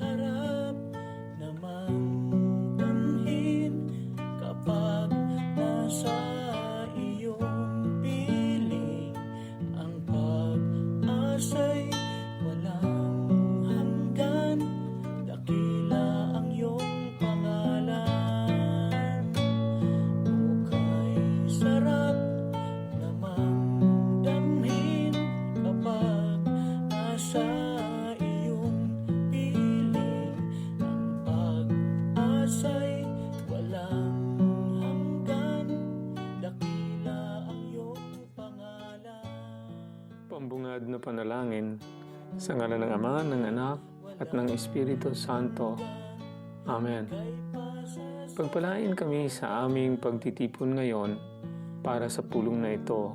sarap namang damhin kapag nasa iyong piling. Ang pag-asa'y walang hanggan, dakila ang iyong pangalan. O kay sarap namang damhin kapag nasa iyong piling. Ang pag-asa'y walang hanggan, dakila ang iyong pangalan. Pambungad na panalangin sa ngalan ng Ama, ng Anak, at ng Espiritu Santo. Amen. Pagpalain kami sa aming pagtitipon ngayon para sa pulong na ito.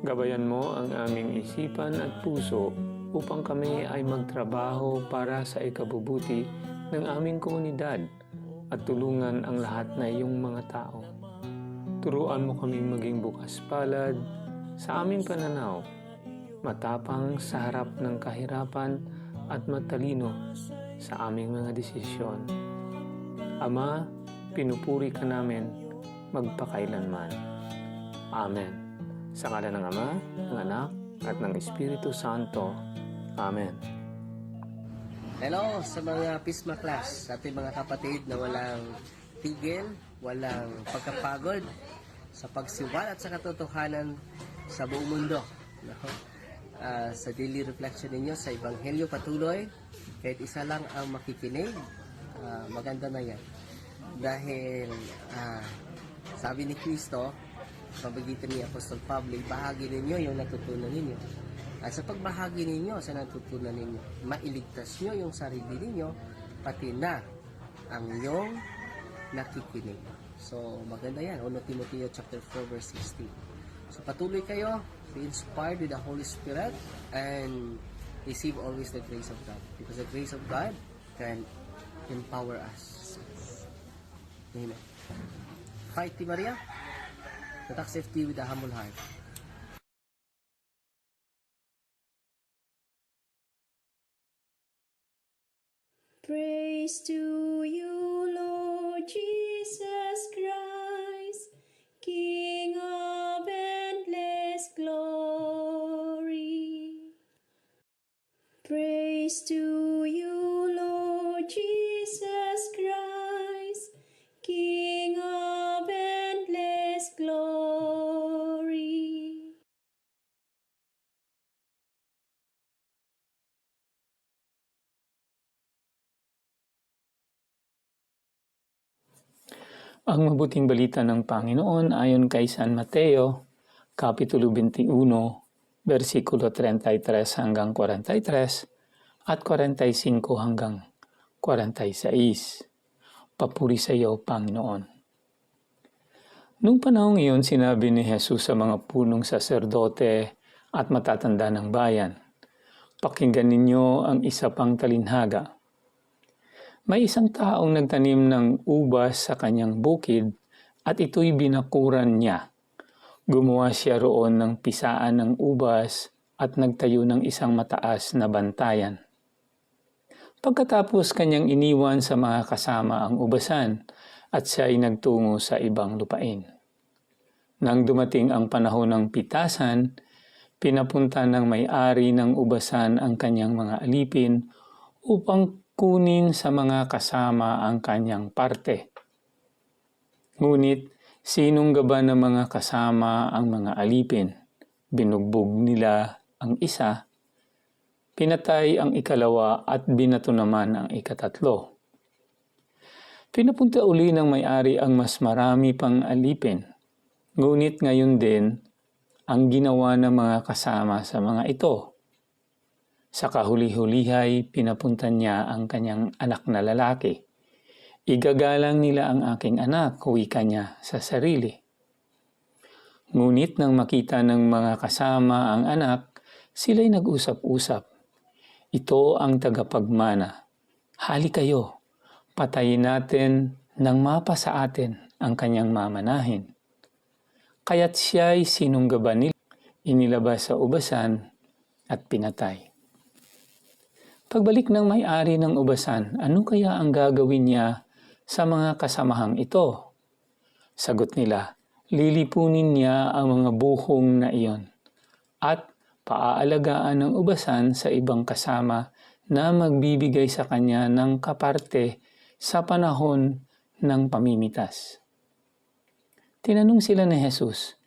Gabayan mo ang aming isipan at puso upang kami ay magtrabaho para sa ikabubuti ng aming komunidad at tulungan ang lahat na iyong mga tao. Turuan mo kaming maging bukas palad sa aming pananaw, matapang sa harap ng kahirapan at matalino sa aming mga desisyon. Ama, pinupuri ka namin magpakailanman. Amen. Sa ngalan ng Ama, ng Anak, at ng Espiritu Santo. Amen. Hello sa mga Pisma class, sa ating mga kapatid na walang tigil, walang pagkapagod sa pagsiwalat sa katotohanan sa buong mundo. Sa daily reflection ninyo sa Ebanghelyo patuloy, kahit isa lang ang makikinig, maganda na yan. Dahil sabi ni Kristo, pabagitan ni Apostol Pablo, bahagi ninyo yung natutunan ninyo. At sa pagbahagi ninyo sa natutunan ninyo, mailigtas nyo yung sarili ninyo, pati na ang iyong nakikinig. So maganda yan, 1 Timoteo chapter 4 verse 16. So patuloy kayo, be inspired with the Holy Spirit, and receive always the grace of God. Because the grace of God can empower us. Amen. Fight, T. Maria. Attack safety with a humble heart. Praise to you, Lord Jesus Christ, King of endless glory. Praise to you, Lord Jesus Christ, King of endless glory. Ang mabuting balita ng Panginoon ayon kay San Mateo, Kapitulo 21, versikulo 33 hanggang 43 at 45 hanggang 46. Papuri sa iyo, Panginoon. Nung panahong iyon, sinabi ni Jesus sa mga punong saserdote at matatanda ng bayan, "Pakinggan ninyo ang isa pang talinhaga. May isang taong nagtanim ng ubas sa kanyang bukid at ito'y binakuran niya. Gumawa siya roon ng pisaan ng ubas at nagtayo ng isang mataas na bantayan. Pagkatapos kanyang iniwan sa mga kasama ang ubasan at siya ay nagtungo sa ibang lupain. Nang dumating ang panahon ng pitasan, pinapunta ng may-ari ng ubasan ang kanyang mga alipin upang kunin sa mga kasama ang kanyang parte. Ngunit sinunggaba ng mga kasama ang mga alipin. Binugbog nila ang isa, pinatay ang ikalawa at binato naman ang ikatatlo. Pinapunta uli ng may-ari ang mas marami pang alipin. Ngunit ngayon din ang ginawa ng mga kasama sa mga ito. Sa kahuli-hulihay, pinapunta niya ang kanyang anak na lalaki. Igagalang nila ang aking anak, wika niya sa sarili. Ngunit nang makita ng mga kasama ang anak, sila'y nag-usap-usap. Ito ang tagapagmana. Hali kayo, patayin natin nang mapa sa atin ang kanyang mamanahin. Kaya't siya'y sinunggaban nila, inilabas sa ubasan at pinatay. Pagbalik ng may-ari ng ubasan, ano kaya ang gagawin niya sa mga kasamahang ito? Sagot nila, lilipunin niya ang mga buhong na iyon at paaalagaan ng ubasan sa ibang kasama na magbibigay sa kanya ng kaparte sa panahon ng pamimitas. Tinanong sila ni Jesus,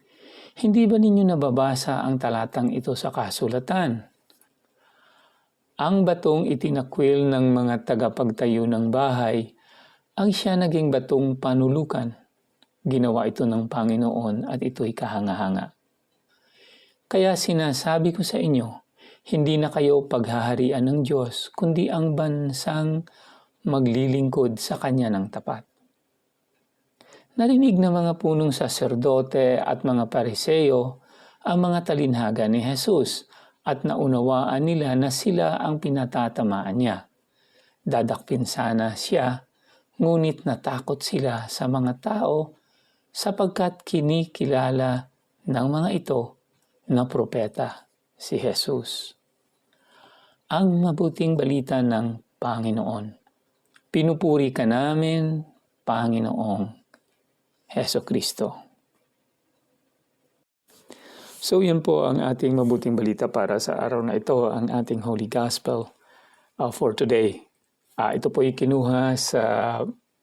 hindi ba ninyo nababasa ang talatang ito sa kasulatan? Ang batong itinakwil ng mga tagapagtayo ng bahay ang siya naging batong panulukan. Ginawa ito ng Panginoon at ito'y kahanga-hanga. Kaya sinasabi ko sa inyo, hindi na kayo paghaharian ng Diyos, kundi ang bansang maglilingkod sa Kanya ng tapat. Narinig ng mga punong saserdote at mga pariseo ang mga talinhaga ni Jesus at naunawaan nila na sila ang pinatatamaan niya. Dadakpin sana siya, ngunit natakot sila sa mga tao sapagkat kinikilala ng mga ito na propeta si Jesus. Ang mabuting balita ng Panginoon. Pinupuri ka namin, Panginoong Hesukristo. So yun po ang ating mabuting balita para sa araw na ito, ang ating Holy Gospel for today. Ito po kinuha sa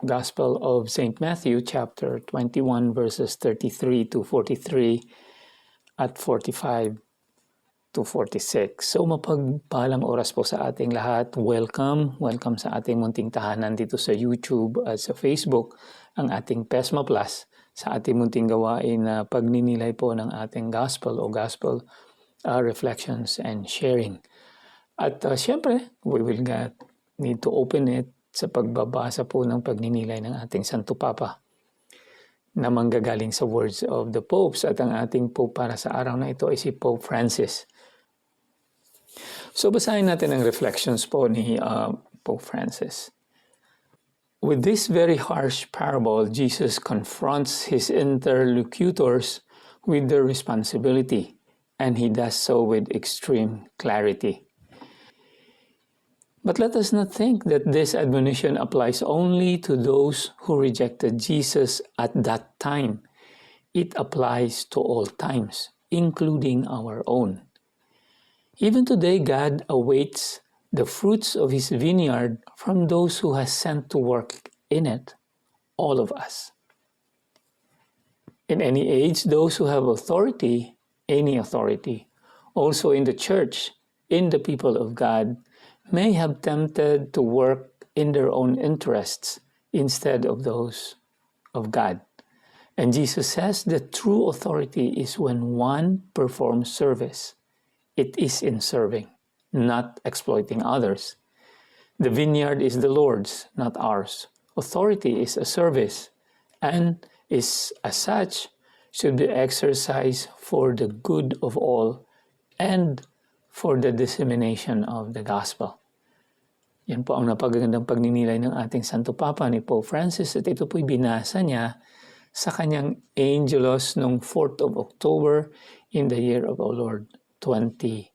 Gospel of St. Matthew chapter 21 verses 33 to 43 at 45 to 46. So mapagpalang oras po sa ating lahat. Welcome sa ating munting tahanan dito sa YouTube at sa Facebook, ang ating Pesma Plus, sa ating munting gawain na pagninilay po ng ating Gospel o Gospel Reflections and Sharing. At syempre, we will need to open it sa pagbabasa po ng pagninilay ng ating Santo Papa na manggagaling sa words of the Popes, at ang ating Pope para sa araw na ito ay si Pope Francis. So basahin natin ang reflections po ni Pope Francis. With this very harsh parable, Jesus confronts his interlocutors with their responsibility, and he does so with extreme clarity. But let us not think that this admonition applies only to those who rejected Jesus at that time. It applies to all times, including our own. Even today, God awaits the fruits of His vineyard from those who has sent to work in it, all of us. In any age, those who have authority, any authority, also in the church, in the people of God, may have tempted to work in their own interests instead of those of God. And Jesus says that true authority is when one performs service. It is in serving, not exploiting others. The vineyard is the Lord's, not ours. Authority is a service and is, as such, should be exercised for the good of all and for the dissemination of the gospel. Yan po ang napagagandang pagninilay ng ating Santo Papa ni Pope Francis, at ito po'y binasa niya sa kanyang Angelus noong 4th of October in the year of our Lord 2020.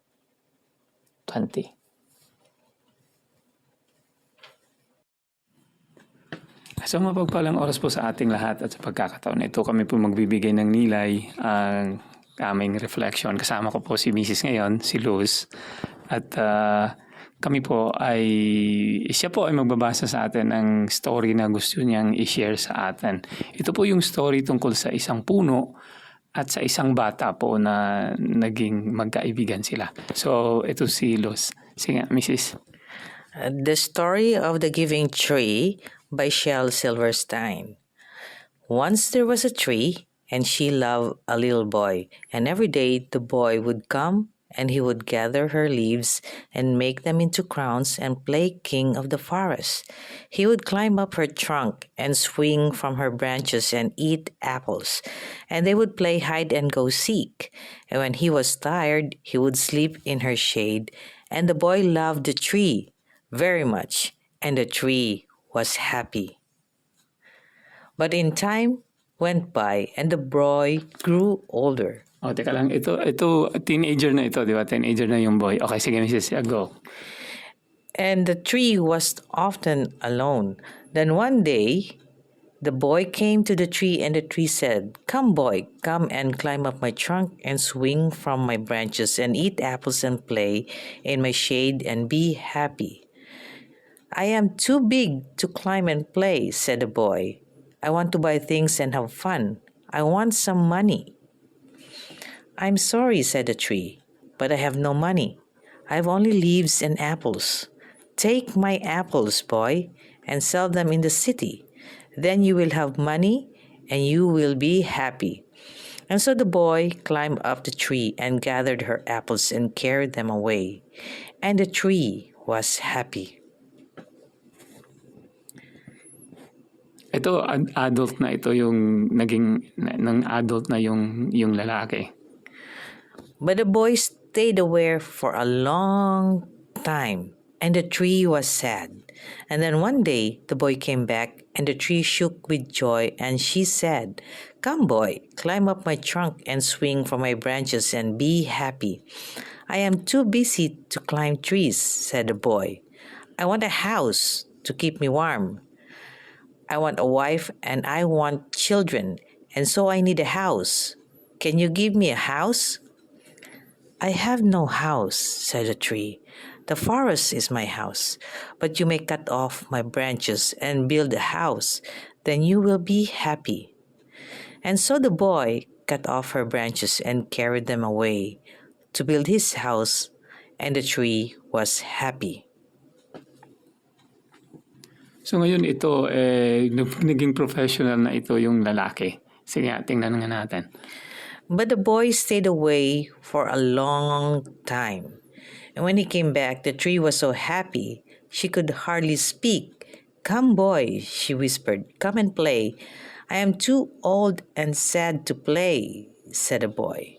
So mapagpalang oras po sa ating lahat, at sa pagkakataon na ito kami po magbibigay ng nilay ang aming reflection. Kasama ko po si Mrs. ngayon, si Luz, at kami po siya po ay magbabasa sa atin ng story na gusto niyang i-share sa atin. Ito po yung story tungkol sa isang puno at sa isang bata po na naging magkaibigan sila. So ito si Luz. Sige, Mrs. The Story of the Giving Tree by Shel Silverstein. Once there was a tree, and she loved a little boy, and every day the boy would come and he would gather her leaves and make them into crowns and play king of the forest. He would climb up her trunk and swing from her branches and eat apples, and they would play hide and go seek. And when he was tired, he would sleep in her shade, and the boy loved the tree very much, and the tree was happy. But in time went by, and the boy grew older. Teka lang. Ito, teenager na ito, di ba? Teenager na yung boy. Okay, sige, Mrs. Go. and the tree was often alone. Then one day, the boy came to the tree, and the tree said, "Come, boy, come and climb up my trunk and swing from my branches and eat apples and play in my shade and be happy." "I am too big to climb and play," said the boy. "I want to buy things and have fun. I want some money." "I'm sorry," said the tree, "but I have no money. I have only leaves and apples. Take my apples, boy, and sell them in the city. Then you will have money and you will be happy." And so the boy climbed up the tree and gathered her apples and carried them away. And the tree was happy. Ito, adult na ito yung naging, ng adult na yung lalaki. But the boy stayed away for a long time, and the tree was sad. And then one day, the boy came back, and the tree shook with joy, and she said, "Come, boy, climb up my trunk and swing from my branches and be happy." "I am too busy to climb trees," said the boy. "I want a house to keep me warm. I want a wife and I want children, and so I need a house. Can you give me a house?" "I have no house," said the tree. "The forest is my house, but you may cut off my branches and build a house. Then you will be happy." And so the boy cut off her branches and carried them away to build his house, and the tree was happy. So ngayon ito, naging professional na ito yung lalaki. Sige, tingnan nga natin. But the boy stayed away for a long time. And when he came back, the tree was so happy she could hardly speak. "Come, boy," she whispered, "come and play." "I am too old and sad to play," said the boy.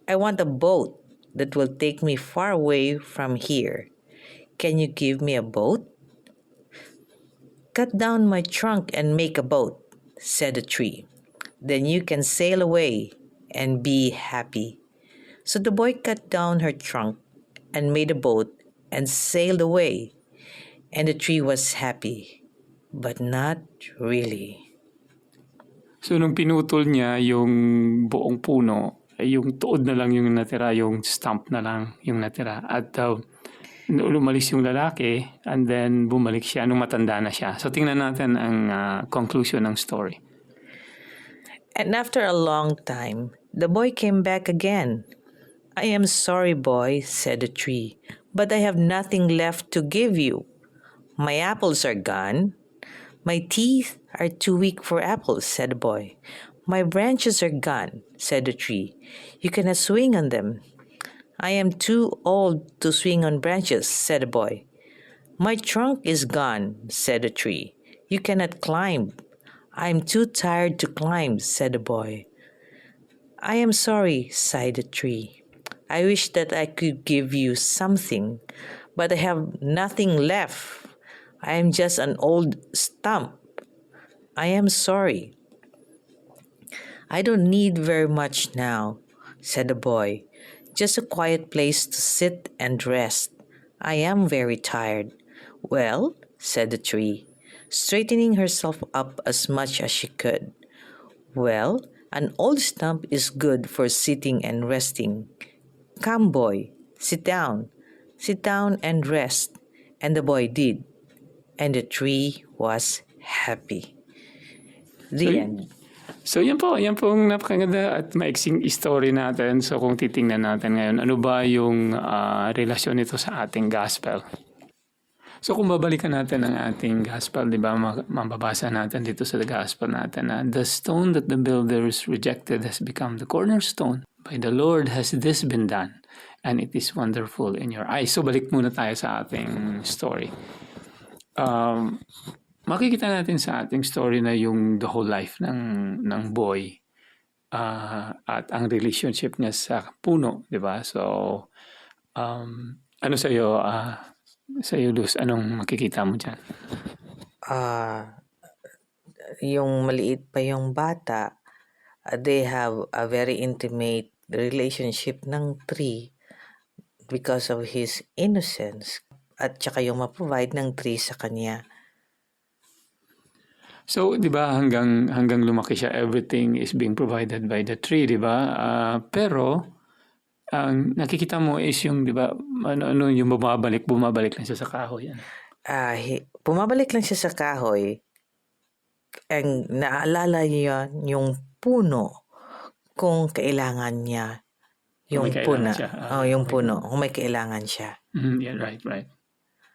"I want a boat that will take me far away from here. Can you give me a boat?" "Cut down my trunk and make a boat," said the tree. "Then you can sail away and be happy." So the boy cut down her trunk and made a boat and sailed away, and the tree was happy, but not really. So nung pinutol niya yung buong puno, yung tuod na lang yung natira, yung stump na lang yung natira. At umalis yung lalaki, and then bumalik siya nung matanda na siya. So tingnan natin ang conclusion ng story. And after a long time, the boy came back again. "I am sorry, boy," said the tree, "but I have nothing left to give you. My apples are gone." "My teeth are too weak for apples," said the boy. "My branches are gone," said the tree. "You cannot swing on them." "I am too old to swing on branches," said the boy. "My trunk is gone," said the tree. "You cannot climb." "I am too tired to climb," said the boy. "I am sorry," sighed the tree. "I wish that I could give you something, but I have nothing left. I am just an old stump. I am sorry." "I don't need very much now," said the boy. "Just a quiet place to sit and rest. I am very tired." "Well," said the tree, straightening herself up as much as she could. "Well, an old stump is good for sitting and resting. Come, boy, sit down and rest." And the boy did, and the tree was happy. The end. So yan po ang napakaganda at maiksing story natin. So kung titingnan natin ngayon, ano ba yung relasyon nito sa ating gospel? So kung babalikan natin ang ating gospel, di ba, mababasa natin dito sa gospel natin na the stone that the builders rejected has become the cornerstone. By the Lord has this been done, and it is wonderful in your eyes. So balik muna tayo sa ating story. Makikita natin sa ating story na yung the whole life ng boy at ang relationship niya sa puno, di ba? So, ano sa'yo, Luz, anong makikita mo dyan? Yung maliit pa yung bata, they have a very intimate relationship ng tree because of his innocence. at saka yung ma-provide ng tree sa kanya. So, 'di ba, hanggang lumaki siya, everything is being provided by the tree, 'di ba? Pero ang nakikita mo is yung, 'di ba, ano yung bumabalik lang siya sa kahoy. Ano? Bumabalik lang siya sa kahoy. Ang naalala niya yung puno kung kailangan niya Kung yung may kailangan puna. siya. Yung Okay. puno kung may kailangan siya. Yeah, right.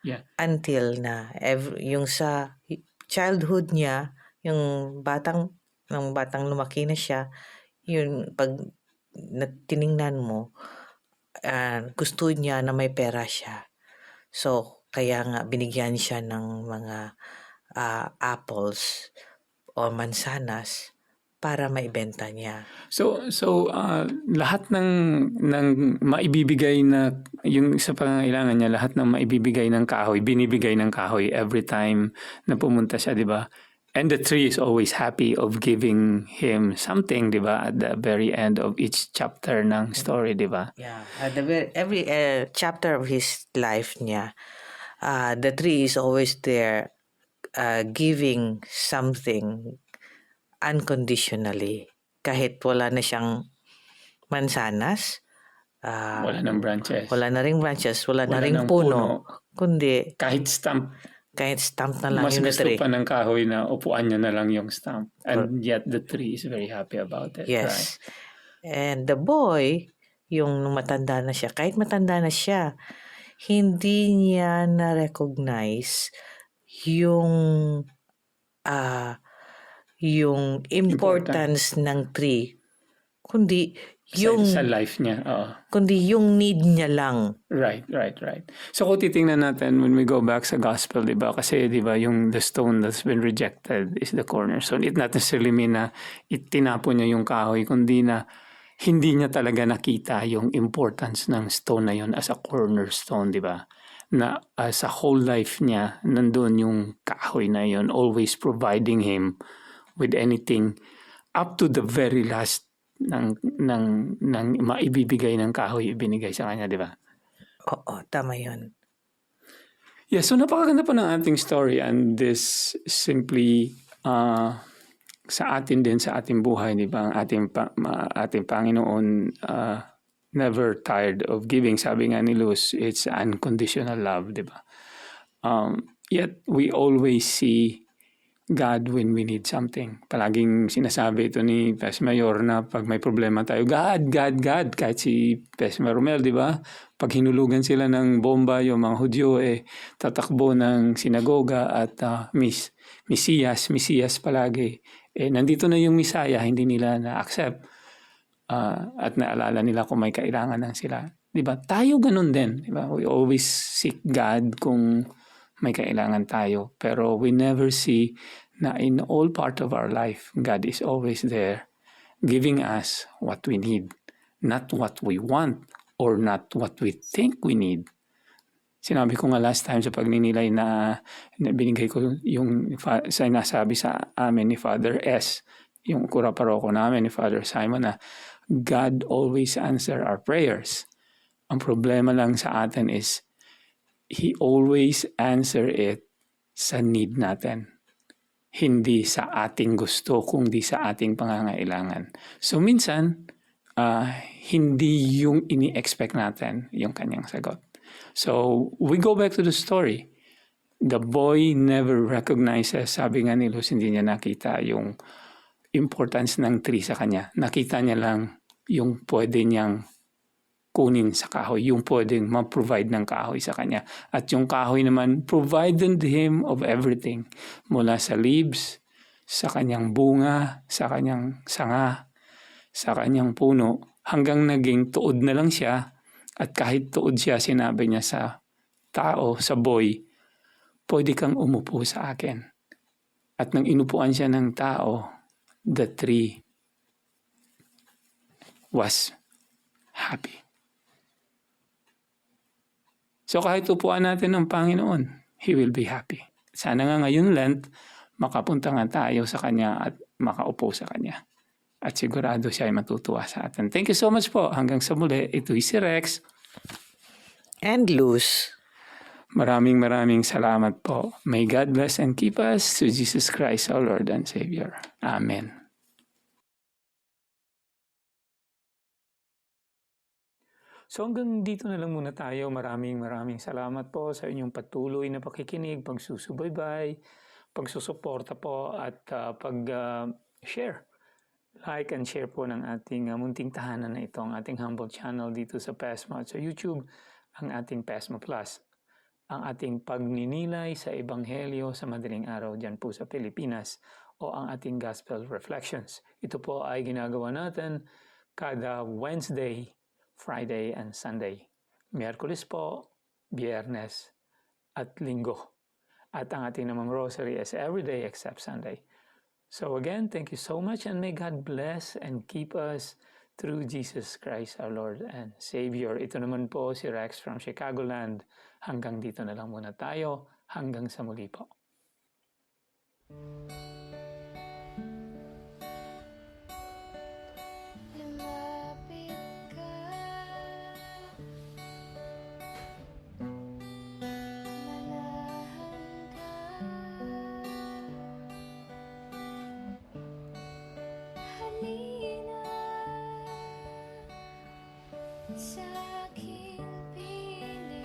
Yeah. Until na yung sa childhood niya, yung batang lumaki na siya, yun pag tiningnan mo, gusto niya na may pera siya. So, kaya nga binigyan siya ng mga apples o mansanas para maibenta niya. So lahat ng maibibigay na yung sa pangangailangan niya, lahat ng maibibigay ng kahoy, binibigay ng kahoy every time na pumunta siya, 'di ba? And the tree is always happy of giving him something, 'di ba? At the very end of each chapter ng story, 'di ba? Yeah, every chapter of his life niya, the tree is always there, giving something unconditionally. Kahit wala na siyang mansanas, Wala ng branches. wala na ring branches, wala na Wala ring ng puno, kundi Kahit stump, kahit stump na lang mas yung gusto tree. pa ng kahoy na upuan niya na lang yung stump. And yet the tree is very happy about it. Right? Yes. And the boy, yung nung matanda na siya, kahit matanda na siya, hindi niya na-recognize yung importance ng tree, kundi yung Sa life niya. Oo. kundi yung need niya lang. Right. So kung titingnan natin when we go back sa gospel, di ba? Kasi di ba yung the stone that's been rejected is the cornerstone. It not necessarily mean na itinapon niya yung kahoy, kundi na hindi niya talaga nakita yung importance ng stone na yun as a cornerstone, di ba? Na sa whole life niya, nandun yung kahoy na yun, always providing him with anything up to the very last ng maibibigay ng kahoy, ibinigay sa kanya, di ba? Oo, tama yun. Yeah, so napakaganda po ng ating story, and this simply sa atin din, sa ating buhay, di ba? Ang ating Panginoon never tired of giving. Sabi nga ni Luz, it's unconditional love, di ba? Yet we always see God when we need something. Palaging sinasabi ito ni Pesma Mayor na pag may problema tayo, God. Kahit si Pesma Romel, di ba? Pag hinulugan sila ng bomba, yung mga Hudyo, tatakbo ng sinagoga at Mesiyas palagi. Nandito na yung Misaya, hindi nila na-accept. At naalala nila kung may kailangan lang sila. Di ba? Tayo ganun din. Di ba? We always seek God kung may kailangan tayo. Pero we never see na in all part of our life, God is always there giving us what we need. Not what we want or not what we think we need. Sinabi ko nga last time sa pagninilay na binigay ko yung sinasabi sa amin ni Father S, yung kura paroko namin ni Father Simon, na God always answer our prayers. Ang problema lang sa atin is He always answer it sa need natin. Hindi sa ating gusto, kundi sa ating pangangailangan. So minsan, hindi yung ini-expect natin yung kanyang sagot. So we go back to the story. The boy never recognizes, sabi nga ni Luz, hindi niya nakita yung importance ng tree sa kanya. Nakita niya lang yung pwede niyang kunin sa kahoy, yung pwedeng ma-provide ng kahoy sa kanya. At yung kahoy naman provided him of everything. Mula sa leaves, sa kanyang bunga, sa kanyang sanga, sa kanyang puno, hanggang naging tuod na lang siya. At kahit tuod siya, sinabi niya sa tao, sa boy, pwede kang umupo sa akin. At nang inupuan siya ng tao, the tree was happy. So kahit upuan natin ng Panginoon, He will be happy. Sana nga ngayon Lent, makapunta nga tayo sa Kanya at makaupo sa Kanya. At sigurado siya ay matutuwa sa atin. Thank you so much po. Hanggang sa muli, ito'y si Rex. And Luz. Maraming salamat po. May God bless and keep us to Jesus Christ our Lord and Savior. Amen. So hanggang dito na lang muna tayo. Maraming salamat po sa inyong patuloy na pakikinig, pagsusubaybay, pagsusuporta po at pag-share. Like and share po ng ating munting tahanan na ito, ang ating humble channel dito sa PESMA at sa YouTube, ang ating PESMA Plus. Ang ating pagninilay sa Ebanghelyo sa madaling araw dyan po sa Pilipinas o ang ating Gospel Reflections. Ito po ay ginagawa natin kada Wednesday, Friday, and Sunday. Miyerkules po, Biyernes, at Linggo. At ang ating namang rosary is every day except Sunday. So again, thank you so much and may God bless and keep us through Jesus Christ our Lord and Savior. Ito naman po si Rex from Chicagoland. Hanggang dito na lang muna tayo. Hanggang sa muli po. Lumapit ka, manahan ka, halina sa aking piling,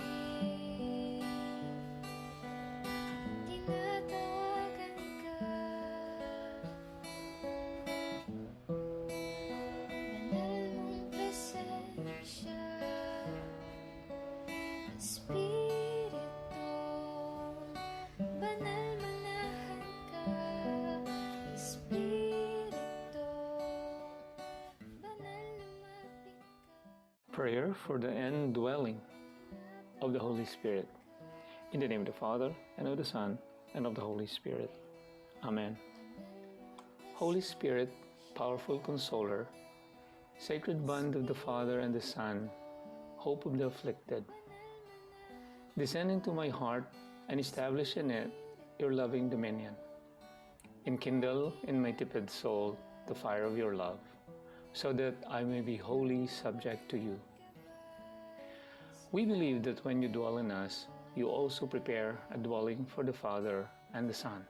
tinatawagan ka, banal mong presensya, Espiritu, banal manahan ka, Espiritu, banal lumapit ka. Prayer for the indwelling of the Holy Spirit. In the name of the Father, and of the Son, and of the Holy Spirit. Amen. Holy Spirit, powerful consoler, sacred bond of the Father and the Son, hope of the afflicted, descend into my heart and establish in it your loving dominion. Enkindle in my tepid soul the fire of your love, so that I may be wholly subject to you. We believe that when you dwell in us, you also prepare a dwelling for the Father and the Son.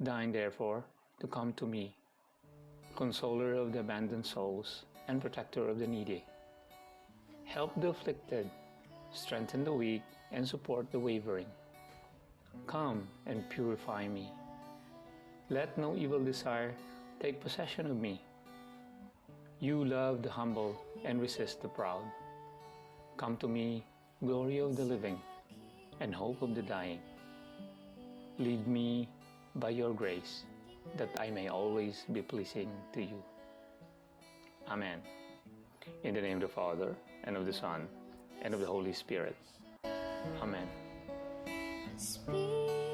Deign, therefore, to come to me, consoler of the abandoned souls and protector of the needy. Help the afflicted, strengthen the weak, and support the wavering. Come and purify me. Let no evil desire take possession of me. You love the humble and resist the proud. Come to me, glory of the living, and hope of the dying. Lead me by your grace, that I may always be pleasing to you. Amen. In the name of the Father, and of the Son, and of the Holy Spirit. Amen. Espiritu,